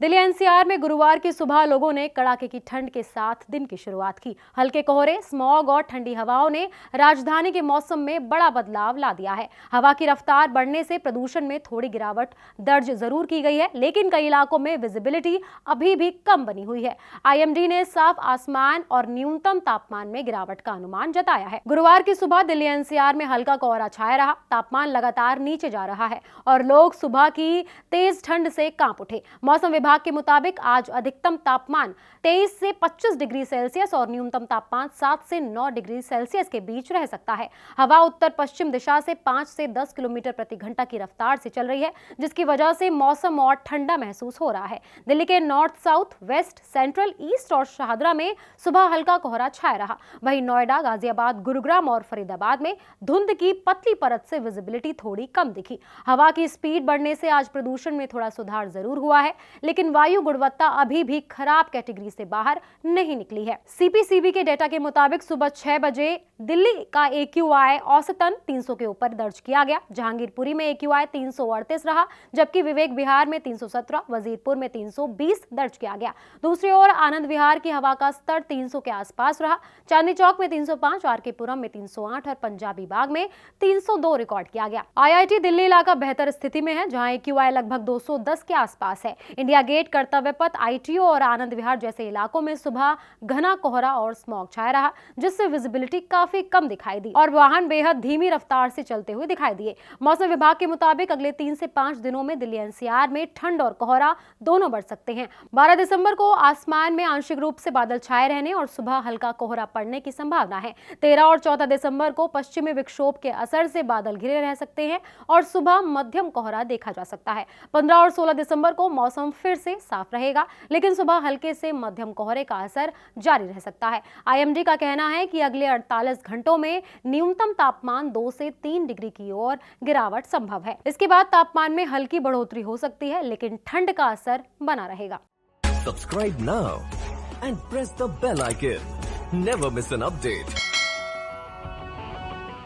Delhi NCR में गुरुवार की सुबह लोगों ने कड़ाके की ठंड के साथ दिन की शुरुआत की। हल्के कोहरे, स्मॉग और ठंडी हवाओं ने राजधानी के मौसम में बड़ा बदलाव ला दिया है। हवा की रफ्तार बढ़ने से प्रदूषण में थोड़ी गिरावट दर्ज जरूर की गई है, लेकिन कई इलाकों में विजिबिलिटी अभी भी कम बनी हुई है। आईएमडी ने साफ आसमान और न्यूनतम तापमान में गिरावट का अनुमान जताया है। गुरुवार की सुबह दिल्ली एनसीआर में हल्का कोहरा छाया रहा, तापमान लगातार नीचे जा रहा है और लोग सुबह की तेज ठंड से कांप उठे। मौसम विभाग के मुताबिक आज अधिकतम तापमान 23 से 25 डिग्री सेल्सियस और न्यूनतम तापमान 7 से 9 डिग्री सेल्सियस के बीच रह सकता है। हवा उत्तर पश्चिम दिशा से 5 से 10 किलोमीटर प्रति घंटा की रफ्तार से चल रही है, जिसकी वजह से मौसम और ठंडा महसूस हो रहा है। दिल्ली के north, south, west, central, east और शाहदरा में सुबह हल्का कोहरा छाया रहा। वहीं नोएडा, गाजियाबाद, गुरुग्राम और फरीदाबाद में धुंध की पतली परत से विजिबिलिटी थोड़ी कम दिखी। हवा की स्पीड बढ़ने से आज प्रदूषण में थोड़ा सुधार जरूर हुआ है, लेकिन वायु गुणवत्ता अभी भी खराब कैटेगरी से बाहर नहीं निकली है। सीपीसीबी के डेटा के मुताबिक सुबह 6 बजे दिल्ली का AQI औसतन 300 के ऊपर दर्ज किया गया। जहांगीरपुरी में AQI 338 रहा, जबकि विवेक विहार में 317, वजीरपुर में 320 दर्ज किया गया। दूसरी ओर आनंद विहार की हवा का स्तर 300 के आसपास रहा। चांदनी चौक में 305, आरके पुरम में 308 और पंजाबी बाग में 302 रिकॉर्ड किया गया। IIT दिल्ली इलाका बेहतर स्थिति में है, जहां AQI लगभग 210 के आसपास है। इंडिया गेट, कर्तव्य पथ, ITO और आनंद विहार जैसे इलाकों में सुबह घना कोहरा और स्मॉग छाया रहा, जिससे विजिबिलिटी काफी कम दिखाई दी और वाहन बेहद धीमी रफ्तार से चलते हुए दिखाई दिए। मौसम विभाग के मुताबिक अगले 3 से 5 दिनों में दिल्ली एनसीआर में ठंड और कोहरा दोनों बढ़ सकते हैं। 12 दिसंबर को आसमान में आंशिक रूप से बादल छाए रहने और सुबह हल्का कोहरा पड़ने की संभावना है। 13 और 14 दिसंबर को पश्चिमी विक्षोभ के असर से बादल घिरे रह सकते हैं और सुबह मध्यम कोहरा देखा जा सकता है। 15 और 16 दिसंबर को मौसम फिर से साफ रहेगा, लेकिन सुबह हल्के से मध्यम कोहरे का असर जारी रह सकता है। आईएमडी का कहना है कि अगले 48 घंटों में न्यूनतम तापमान 2 से 3 डिग्री की ओर गिरावट संभव है। इसके बाद तापमान में हल्की बढ़ोतरी हो सकती है, लेकिन ठंड का असर बना रहेगा। Subscribe now and press the bell icon. Never miss an update.